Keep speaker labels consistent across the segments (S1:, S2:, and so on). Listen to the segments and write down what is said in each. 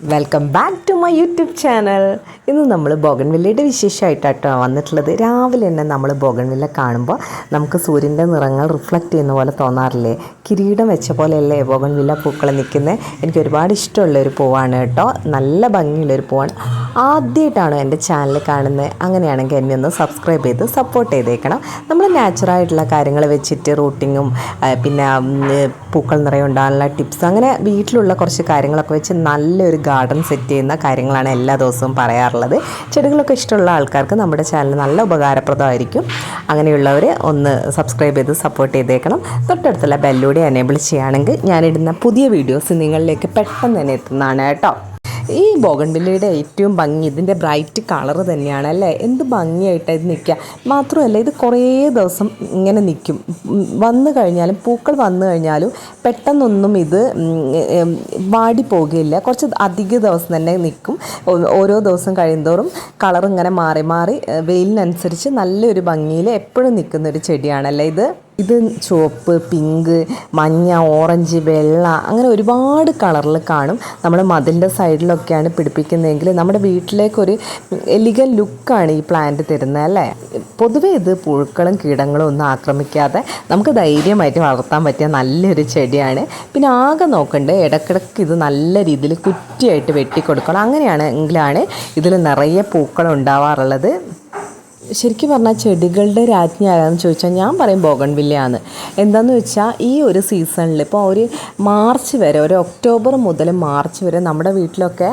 S1: Welcome back to my YouTube channel. ഇന്ന് നമ്മൾ ബോഗൺവില്ലയുടെ വിശേഷമായിട്ടാട്ടോ വന്നിട്ടുള്ളത്. രാവിലെ തന്നെ നമ്മൾ ബോഗൺവില്ല കാണുമ്പോൾ നമുക്ക് സൂര്യൻ്റെ നിറങ്ങൾ റിഫ്ലക്റ്റ് ചെയ്യുന്ന പോലെ തോന്നാറില്ലേ? കിരീടം വെച്ച പോലെയല്ലേ ബോഗൺവില്ല പൂക്കൾ നിൽക്കുന്നത്. എനിക്ക് ഒരുപാട് ഇഷ്ടമുള്ളൊരു പൂവാണ് കേട്ടോ. നല്ല ഭംഗിയുള്ളൊരു പൂവാണ്. ആദ്യമായിട്ടാണ് എൻ്റെ ചാനൽ കാണുന്നത്. അങ്ങനെയാണെങ്കിൽ എന്നെ ഒന്ന് സബ്സ്ക്രൈബ് ചെയ്ത് സപ്പോർട്ട് ചെയ്തേക്കണം. നമ്മൾ നാച്ചുറലായിട്ടുള്ള കാര്യങ്ങൾ വെച്ചിട്ട് റൂട്ടിങ്ങും പിന്നെ പൂക്കൾ നിറയെ ഉണ്ടാകാനുള്ള ടിപ്സ്, അങ്ങനെ വീട്ടിലുള്ള കുറച്ച് കാര്യങ്ങളൊക്കെ വെച്ച് നല്ലൊരു ഗാർഡൻ സെറ്റ് ചെയ്യുന്ന കാര്യങ്ങളാണ് എല്ലാ ദിവസവും പറയാറുള്ളത്. ചെടികളൊക്കെ ഇഷ്ടമുള്ള ആൾക്കാർക്ക് നമ്മുടെ ചാനൽ നല്ല ഉപകാരപ്രദമായിരിക്കും. അങ്ങനെയുള്ളവർ ഒന്ന് സബ്സ്ക്രൈബ് ചെയ്ത് സപ്പോർട്ട് ചെയ്തേക്കണം. തൊട്ടടുത്തുള്ള ബെല്ലൂടെ എനേബിൾ ചെയ്യുകയാണെങ്കിൽ ഞാനിടുന്ന പുതിയ വീഡിയോസ് നിങ്ങളിലേക്ക് പെട്ടെന്ന് തന്നെ എത്തുന്നതാണ് കേട്ടോ. ഈ ബോഗൺവില്ലയുടെ ഏറ്റവും ഭംഗി ഇതിൻ്റെ ബ്രൈറ്റ് കളർ തന്നെയാണ് അല്ലേ. എന്ത് ഭംഗിയായിട്ട് ഇത് നിൽക്കുക. മാത്രമല്ല ഇത് കുറേ ദിവസം ഇങ്ങനെ നിൽക്കും. വന്നു കഴിഞ്ഞാലും പൂക്കൾ വന്നു കഴിഞ്ഞാലും പെട്ടെന്നൊന്നും ഇത് വാടിപ്പോകില്ല. കുറച്ച് അധിക ദിവസം തന്നെ നിൽക്കും. ഓരോ ദിവസം കഴിയുന്തോറും കളർ ഇങ്ങനെ മാറി മാറി വെയിലിനനുസരിച്ച് നല്ലൊരു ഭംഗിയിൽ എപ്പോഴും നിൽക്കുന്നൊരു ചെടിയാണല്ലേ ഇത്. ഇത് ചുവപ്പ്, പിങ്ക്, മഞ്ഞ, ഓറഞ്ച്, വെള്ള, അങ്ങനെ ഒരുപാട് കളറിൽ കാണും. നമ്മൾ മതിലിൻ്റെ സൈഡിലൊക്കെയാണ് പിടിപ്പിക്കുന്നതെങ്കിൽ നമ്മുടെ വീട്ടിലേക്കൊരു എലിഗൻ ലുക്കാണ് ഈ പ്ലാന്റ് തരുന്നത് അല്ലേ. പൊതുവേ ഇത് പുഴുക്കളും കീടങ്ങളും ഒന്നും ആക്രമിക്കാതെ നമുക്ക് ധൈര്യമായിട്ട് വളർത്താൻ പറ്റിയ നല്ലൊരു ചെടിയാണ്. പിന്നെ ആകെ നോക്കണ്ടേ, ഇടയ്ക്കിടയ്ക്ക് ഇത് നല്ല രീതിയിൽ കുറ്റിയായിട്ട് വെട്ടിക്കൊടുക്കണം. അങ്ങനെയാണെങ്കിലാണ് ഇതിൽ നിറയെ പൂക്കൾ ഉണ്ടാവാറുള്ളത്. ശരിക്കും പറഞ്ഞാൽ ചെടികളുടെ രാജ്ഞി ആരാന്ന് ചോദിച്ചാൽ ഞാൻ പറയും ബോഗൺവില്ലയാണ്. എന്താണെന്ന് വെച്ചാൽ ഈ ഒരു സീസണിൽ ഇപ്പോൾ ഒരു മാർച്ച് വരെ, ഒരു ഒക്ടോബർ മുതൽ മാർച്ച് വരെ നമ്മുടെ വീട്ടിലൊക്കെ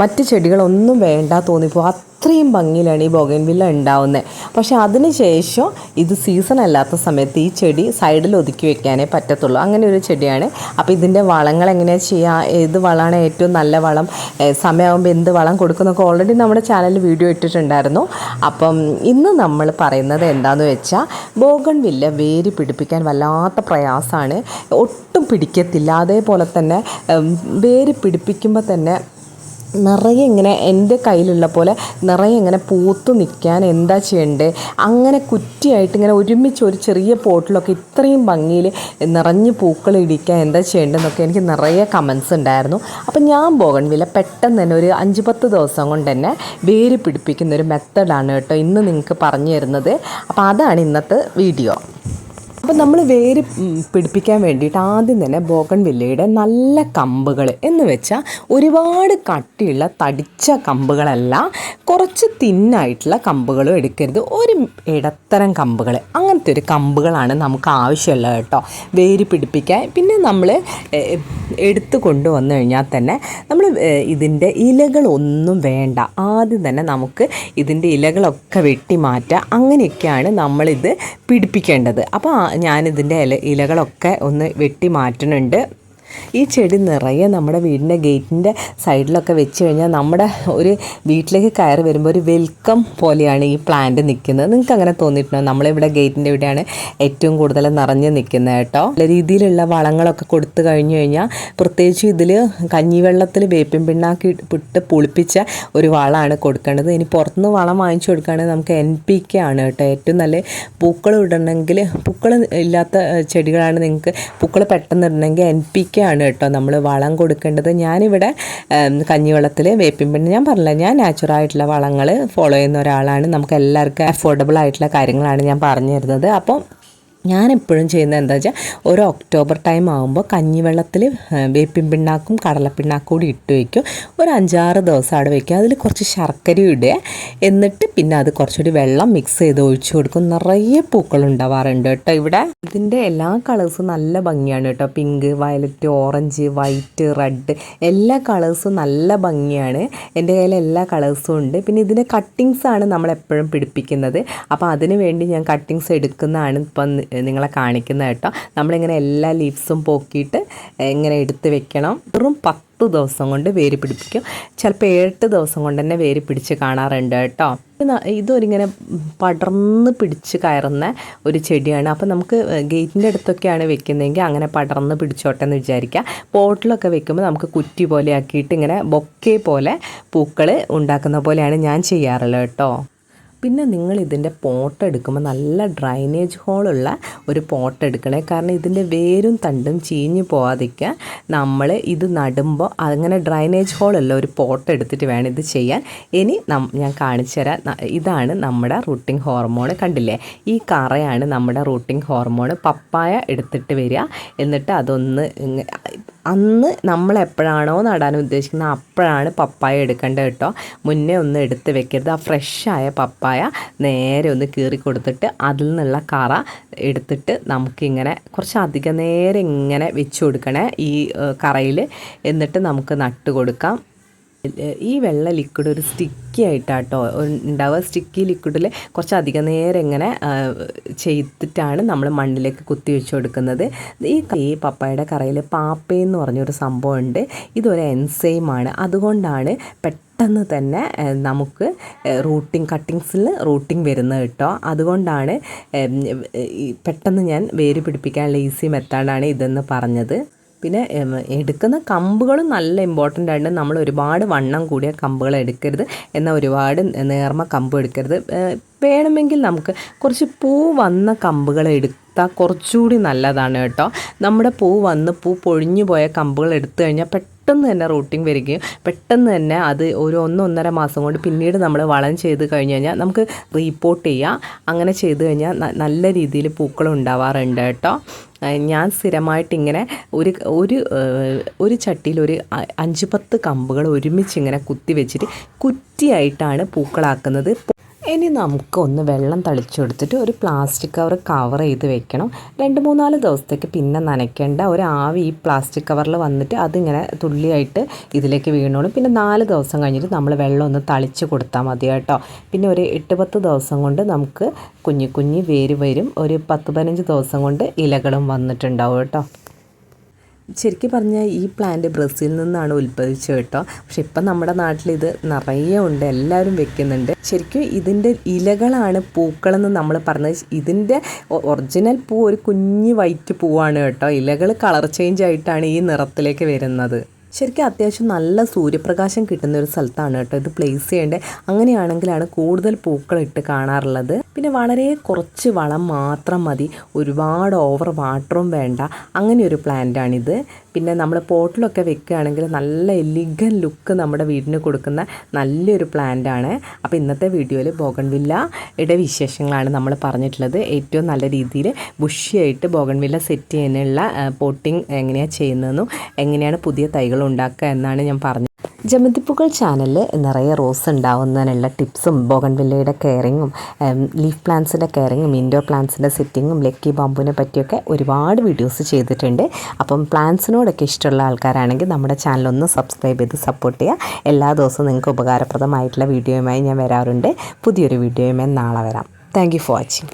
S1: മറ്റ് ചെടികളൊന്നും വേണ്ട തോന്നിപ്പോൾ അത്രയും ഭംഗിയിലാണ് ഈ ബോഗൺവില്ല ഉണ്ടാവുന്നത്. പക്ഷേ അതിന് ശേഷം ഇത് സീസൺ അല്ലാത്ത സമയത്ത് ഈ ചെടി സൈഡിൽ ഒതുക്കി വെക്കാനേ പറ്റത്തുള്ളൂ. അങ്ങനെ ഒരു ചെടിയാണ്. അപ്പോൾ ഇതിൻ്റെ വളങ്ങൾ എങ്ങനെയാണ് ചെയ്യുക, ഏത് വളമാണ് ഏറ്റവും നല്ല വളം, സമയമാകുമ്പോൾ എന്ത് വളം കൊടുക്കുന്നൊക്കെ ഓൾറെഡി നമ്മുടെ ചാനലിൽ വീഡിയോ ഇട്ടിട്ടുണ്ടായിരുന്നു. അപ്പം ഇന്ന് നമ്മൾ പറയുന്നത് എന്താണെന്ന് വെച്ചാൽ ബോഗൺവില്ല വേര് പിടിപ്പിക്കാൻ വല്ലാത്ത പ്രയാസമാണ്. ഒട്ടും പിടിക്കത്തില്ല. അതേപോലെ തന്നെ വേര് പിടിപ്പിക്കുമ്പോൾ തന്നെ നിറയെ ഇങ്ങനെ എൻ്റെ കയ്യിലുള്ള പോലെ നിറയെ ഇങ്ങനെ പൂത്തു നിൽക്കാൻ എന്താ ചെയ്യേണ്ടത്, അങ്ങനെ കുറ്റിയായിട്ട് ഇങ്ങനെ ഒരുമിച്ച് ഒരു ചെറിയ പോട്ടിലൊക്കെ ഇത്രയും ഭംഗിയിൽ നിറഞ്ഞ് പൂക്കൾ ഇടിക്കാൻ എന്താ ചെയ്യേണ്ടതെന്നൊക്കെ എനിക്ക് നിറയെ കമൻസ് ഉണ്ടായിരുന്നു. അപ്പം ഞാൻ ബോഗൺവില്ല പെട്ടെന്ന് തന്നെ ഒരു 5-10 ദിവസം കൊണ്ട് തന്നെ വേര് പിടിപ്പിക്കുന്നൊരു മെത്തഡാണ് കേട്ടോ ഇന്ന് നിങ്ങൾക്ക് പറഞ്ഞു തരുന്നത്. അപ്പോൾ അതാണ് ഇന്നത്തെ വീഡിയോ. അപ്പോൾ നമ്മൾ വേര് പിടിപ്പിക്കാൻ വേണ്ടിയിട്ട് ആദ്യം തന്നെ ബോഗൺവില്ലയുടെ നല്ല കമ്പുകൾ എന്ന് വെച്ചാൽ ഒരുപാട് കട്ടിയുള്ള തടിച്ച കമ്പുകളല്ല, കുറച്ച് തിന്നായിട്ടുള്ള കമ്പുകളും എടുക്കരുത്. ഒരു ഇടത്തരം കമ്പുകൾ, അങ്ങനത്തെ ഒരു കമ്പുകളാണ് നമുക്ക് ആവശ്യമുള്ളത് കേട്ടോ വേര് പിടിപ്പിക്കാൻ. പിന്നെ നമ്മൾ എടുത്തു കൊണ്ടുവന്നു കഴിഞ്ഞാൽ തന്നെ നമ്മൾ ഇതിൻ്റെ ഇലകളൊന്നും വേണ്ട. ആദ്യം തന്നെ നമുക്ക് ഇതിൻ്റെ ഇലകളൊക്കെ വെട്ടി മാറ്റുക. അങ്ങനെയൊക്കെയാണ് നമ്മളിത് പിടിപ്പിക്കേണ്ടത്. അപ്പോൾ ഞാനിതിൻ്റെ ഇലകളൊക്കെ ഒന്ന് വെട്ടി മാറ്റുന്നുണ്ട്. ഈ ചെടി നിറയെ നമ്മുടെ വീടിൻ്റെ ഗേറ്റിൻ്റെ സൈഡിലൊക്കെ വെച്ച് കഴിഞ്ഞാൽ നമ്മുടെ ഒരു വീട്ടിലേക്ക് കയറി വരുമ്പോൾ ഒരു വെൽക്കം പോലെയാണ് ഈ പ്ലാന്റ് നിൽക്കുന്നത്. നിങ്ങൾക്ക് അങ്ങനെ തോന്നിയിട്ടുണ്ടോ? നമ്മളിവിടെ ഗേറ്റിൻ്റെ ഇവിടെയാണ് ഏറ്റവും കൂടുതൽ നിറഞ്ഞ് നിൽക്കുന്നത് കേട്ടോ. നല്ല രീതിയിലുള്ള വളങ്ങളൊക്കെ കൊടുത്തു കഴിഞ്ഞു കഴിഞ്ഞാൽ, പ്രത്യേകിച്ച് ഇതിൽ കഞ്ഞിവെള്ളത്തിൽ വേപ്പിൻ പിണ്ണാക്കി ഇട്ട് പുളിപ്പിച്ച ഒരു വളമാണ് കൊടുക്കേണ്ടത്. ഇനി പുറത്തുനിന്ന് വളം വാങ്ങിച്ചു കൊടുക്കുകയാണെങ്കിൽ നമുക്ക് NPK ആണ് കേട്ടോ ഏറ്റവും നല്ല. പൂക്കൾ ഇടണമെങ്കിൽ, പൂക്കൾ ഇല്ലാത്ത ചെടികളാണ് നിങ്ങൾക്ക് പൂക്കൾ പെട്ടെന്ന് ഇടണമെങ്കിൽ NPK ആണ് കേട്ടോ നമ്മൾ വളം കൊടുക്കേണ്ടത്. ഞാനിവിടെ കഞ്ഞിവെള്ളത്തിൽ വേപ്പിൻ പിണ്ണ, ഞാൻ പറഞ്ഞില്ല, ഞാൻ നാച്ചുറലായിട്ടുള്ള വളങ്ങൾ ഫോളോ ചെയ്യുന്ന ഒരാളാണ്. നമുക്ക് എല്ലാവർക്കും അഫോർഡബിൾ ആയിട്ടുള്ള കാര്യങ്ങളാണ് ഞാൻ പറഞ്ഞു തരുന്നത്. അപ്പം ഞാനെപ്പോഴും ചെയ്യുന്നത് എന്താ വെച്ചാൽ ഒരു ഒക്ടോബർ ടൈം ആകുമ്പോൾ കഞ്ഞിവെള്ളത്തിൽ വേപ്പിൻ പിണ്ണാക്കും കടലപ്പിണ്ണാക്കും കൂടി ഇട്ട് വയ്ക്കും. ഒരു 5-6 ദിവസം അവിടെ വയ്ക്കും. അതിൽ കുറച്ച് ശർക്കരയും ഇടുക. എന്നിട്ട് പിന്നെ അത് കുറച്ചുകൂടി വെള്ളം മിക്സ് ചെയ്ത് ഒഴിച്ചു കൊടുക്കും. നിറയെ പൂക്കൾ ഉണ്ടാവാറുണ്ട് കേട്ടോ ഇവിടെ. ഇതിൻ്റെ എല്ലാ കളേഴ്സും നല്ല ഭംഗിയാണ് കേട്ടോ. Pink, violet, orange, white, red, എല്ലാ കളേഴ്സും നല്ല ഭംഗിയാണ്. എൻ്റെ കയ്യിൽ എല്ലാ കളേഴ്സും ഉണ്ട്. പിന്നെ ഇതിൻ്റെ കട്ടിങ്സാണ് നമ്മളെപ്പോഴും പിടിപ്പിക്കുന്നത്. അപ്പോൾ അതിന് വേണ്ടി ഞാൻ കട്ടിങ്സ് എടുക്കുന്നതാണ് ഇപ്പം നിങ്ങളെ കാണിക്കുന്നത് കേട്ടോ. നമ്മളിങ്ങനെ എല്ലാ ലീവ്സും പോക്കിയിട്ട് ഇങ്ങനെ എടുത്ത് വെക്കണം. വെറും 10 ദിവസം കൊണ്ട് വേര് പിടിപ്പിക്കും. ചിലപ്പോൾ 8 ദിവസം കൊണ്ട് തന്നെ വേര് പിടിച്ച് കാണാറുണ്ട് കേട്ടോ. ഇതൊരിങ്ങനെ പടർന്ന് പിടിച്ച് കയറുന്ന ഒരു ചെടിയാണ്. അപ്പോൾ നമുക്ക് ഗേറ്റിൻ്റെ അടുത്തൊക്കെയാണ് വെക്കുന്നതെങ്കിൽ അങ്ങനെ പടർന്ന് പിടിച്ചോട്ടെ എന്ന് വിചാരിക്കുക. പോട്ടിലൊക്കെ വെക്കുമ്പോൾ നമുക്ക് കുറ്റി പോലെ ആക്കിയിട്ട് ഇങ്ങനെ ബൊക്കെ പോലെ പൂക്കൾ ഉണ്ടാക്കുന്ന പോലെയാണ് ഞാൻ ചെയ്യാറുള്ളത് കേട്ടോ. പിന്നെ നിങ്ങൾ ഇതിൻ്റെ പോട്ട് എടുക്കുമ്പോൾ നല്ല ഡ്രൈനേജ് ഹോളുള്ള ഒരു പോട്ട് എടുക്കണേ. കാരണം ഇതിൻ്റെ വേരും തണ്ടും ചീഞ്ഞു പോകാതിരിക്കാൻ നമ്മൾ ഇത് നടുമ്പോൾ അങ്ങനെ ഡ്രൈനേജ് ഹോളുള്ള ഒരു പോട്ട് എടുത്തിട്ട് വേണം ഇത് ചെയ്യാൻ. ഇനി ഞാൻ കാണിച്ചു തരാം. ഇതാണ് നമ്മുടെ റൂട്ടിംഗ് ഹോർമോൺ. കണ്ടില്ലേ, ഈ കറയാണ് നമ്മുടെ റൂട്ടിംഗ് ഹോർമോൺ. പപ്പായ എടുത്തിട്ട് വരിക, എന്നിട്ട് അതൊന്ന് അന്ന് നമ്മൾ എപ്പോഴാണോ നടാൻ ഉദ്ദേശിക്കുന്നത് അപ്പോഴാണ് പപ്പായ എടുക്കേണ്ടത് കേട്ടോ. മുന്നേ ഒന്നും എടുത്ത് വെക്കരുത്. ആ ഫ്രഷായ പപ്പായ നേരെ ഒന്ന് കീറി കൊടുത്തിട്ട് അതിൽ നിന്നുള്ള കറ എടുത്തിട്ട് നമുക്കിങ്ങനെ കുറച്ച് അധികം നേരം ഇങ്ങനെ വെച്ച് കൊടുക്കണേ ഈ കറയിൽ. എന്നിട്ട് നമുക്ക് നട്ട് കൊടുക്കാം. ഈ വെള്ള ലിക്വിഡ് ഒരു സ്റ്റിക്കി ആയിട്ടാട്ടോ ഉണ്ടാവുക. സ്റ്റിക്കി ലിക്വിഡിൽ കുറച്ച് അധികം നേരം ഇങ്ങനെ ചെയ്തിട്ടാണ് നമ്മൾ മണ്ണിലേക്ക് കുത്തി വെച്ച് കൊടുക്കുന്നത്. ഈ പപ്പായയുടെ കറയിൽ പാപ്പയെന്ന് പറഞ്ഞൊരു സംഭവമുണ്ട്. ഇതൊരു എൻസൈമാണ്. അതുകൊണ്ടാണ് പെട്ടെന്ന് തന്നെ നമുക്ക് കട്ടിങ്സിൽ റൂട്ടിങ് വരുന്നത് കേട്ടോ. അതുകൊണ്ടാണ് പെട്ടെന്ന് ഞാൻ വേര് പിടിപ്പിക്കാനുള്ള ഈസി മെത്തേഡാണ് ഇതെന്ന് പറഞ്ഞത്. പിന്നെ എടുക്കുന്ന കമ്പുകളും നല്ല ഇമ്പോർട്ടൻ്റ് ആണ്. നമ്മൾ ഒരുപാട് വണ്ണം കൂടിയ കമ്പുകൾ എടുക്കരുത്, എന്നാൽ ഒരുപാട് നേർമ കമ്പ് എടുക്കരുത്. വേണമെങ്കിൽ നമുക്ക് കുറച്ച് പൂ വന്ന കമ്പുകൾ എടുത്താൽ കുറച്ചുകൂടി നല്ലതാണ് കേട്ടോ. നമ്മുടെ പൂ പൊഴിഞ്ഞു പോയ കമ്പുകൾ എടുത്തു കഴിഞ്ഞാൽ പെട്ടെന്ന് തന്നെ റൂട്ടിങ് വരികയും പെട്ടെന്ന് തന്നെ അത് ഒരു 1-1.5 മാസം കൊണ്ട് പിന്നീട് നമ്മൾ വളം ചെയ്ത് കഴിഞ്ഞ് കഴിഞ്ഞാൽ നമുക്ക് റീപോർട്ട് ചെയ്യാം. അങ്ങനെ ചെയ്ത് കഴിഞ്ഞാൽ നല്ല രീതിയിൽ പൂക്കൾ ഉണ്ടാവാറുണ്ട് കേട്ടോ. ഞാൻ സ്ഥിരമായിട്ട് ഇങ്ങനെ ഒരു ചട്ടിയിൽ ഒരു 5-10 കമ്പുകൾ ഒരുമിച്ച് ഇങ്ങനെ കുത്തി വെച്ചിട്ട് കുറ്റിയായിട്ടാണ് പൂക്കളാക്കുന്നത്. ഇനി നമുക്കൊന്ന് വെള്ളം തളിച്ചു കൊടുത്തിട്ട് ഒരു പ്ലാസ്റ്റിക് കവർ ചെയ്ത് വെക്കണം. 2-3-4 ദിവസത്തേക്ക് പിന്നെ നനയ്ക്കേണ്ട. ഒരു ആവി ഈ പ്ലാസ്റ്റിക് കവറിൽ വന്നിട്ട് അതിങ്ങനെ തുള്ളിയായിട്ട് ഇതിലേക്ക് വീണോളും. പിന്നെ 4 ദിവസം കഴിഞ്ഞിട്ട് നമ്മൾ വെള്ളം ഒന്ന് തളിച്ച് കൊടുത്താൽ മതി കേട്ടോ. പിന്നെ ഒരു 8-10 ദിവസം കൊണ്ട് നമുക്ക് കുഞ്ഞി വേര് വരും. ഒരു 10-15 ദിവസം കൊണ്ട് ഇലകളും വന്നിട്ടുണ്ടാവും കേട്ടോ. ശരിക്കും പറഞ്ഞാൽ ഈ പ്ലാന്റ് ബ്രസീലിൽ നിന്നാണ് ഉത്ഭവിച്ചത് കേട്ടോ. പക്ഷെ ഇപ്പം നമ്മുടെ നാട്ടിൽ ഇത് നിറയെ ഉണ്ട്, എല്ലാവരും വെക്കുന്നുണ്ട്. ശരിക്കും ഇതിൻ്റെ ഇലകളാണ് പൂക്കളെന്ന് നമ്മൾ പറഞ്ഞത്. ഇതിൻ്റെ ഒറിജിനൽ പൂ ഒരു കുഞ്ഞ് വൈറ്റ് പൂവാണ് കേട്ടോ. ഇലകൾ കളർ ചേഞ്ച് ആയിട്ടാണ് ഈ നിറത്തിലേക്ക് വരുന്നത്. ശരിക്കും അത്യാവശ്യം നല്ല സൂര്യപ്രകാശം കിട്ടുന്ന ഒരു സ്ഥലത്താണ് കേട്ടോ ഇത് പ്ലേസ് ചെയ്യേണ്ടത്. അങ്ങനെയാണെങ്കിലാണ് കൂടുതൽ പൂക്കളിട്ട് കാണാറുള്ളത്. പിന്നെ വളരെ കുറച്ച് വളം മാത്രം മതി, ഒരുപാട് ഓവർ വാട്ടറും വേണ്ട. അങ്ങനെ ഒരു പ്ലാന്റാണിത്. പിന്നെ നമ്മൾ പോട്ടിലൊക്കെ വെക്കുകയാണെങ്കിൽ നല്ല എലിഗൻ ലുക്ക് നമ്മുടെ വീടിന് കൊടുക്കുന്ന നല്ലൊരു പ്ലാന്റാണ്. അപ്പോൾ ഇന്നത്തെ വീഡിയോയിൽ ബോഗൺവില്ലയുടെ വിശേഷങ്ങളാണ് നമ്മൾ പറഞ്ഞിട്ടുള്ളത്. ഏറ്റവും നല്ല രീതിയിൽ ബുഷിയായിട്ട് ബോഗൺവില്ല സെറ്റ് ചെയ്യാനുള്ള പോട്ടിങ് എങ്ങനെയാണ് ചെയ്യുന്നതെന്നും എങ്ങനെയാണ് പുതിയ തൈകൾ ഉണ്ടാക്കുക എന്നാണ് ഞാൻ പറഞ്ഞത്. ജമന്തിപ്പൂക്കൾ ചാനലിൽ നിറയെ റോസ് ഉണ്ടാവുന്നതിനുള്ള ടിപ്സും ബോഗൺവില്ലയുടെ കെയറിങ്ങും ലീഫ് പ്ലാന്റ്സിൻ്റെ കെയറിങ്ങും ഇൻഡോർ പ്ലാന്റ്സിൻ്റെ സെറ്റിങ്ങും ലക്കി ബാമ്പുവിനെ പറ്റിയൊക്കെ ഒരുപാട് വീഡിയോസ് ചെയ്തിട്ടുണ്ട്. അപ്പം പ്ലാന്റ്സിനോടൊക്കെ ഇഷ്ടമുള്ള ആൾക്കാരാണെങ്കിൽ നമ്മുടെ ചാനലൊന്ന് സബ്സ്ക്രൈബ് ചെയ്ത് സപ്പോർട്ട് ചെയ്യുക. എല്ലാ ദിവസവും നിങ്ങൾക്ക് ഉപകാരപ്രദമായിട്ടുള്ള വീഡിയോയുമായി ഞാൻ വരാറുണ്ട്. പുതിയൊരു വീഡിയോയുമായി നാളെ വരാം. Thank you for watching.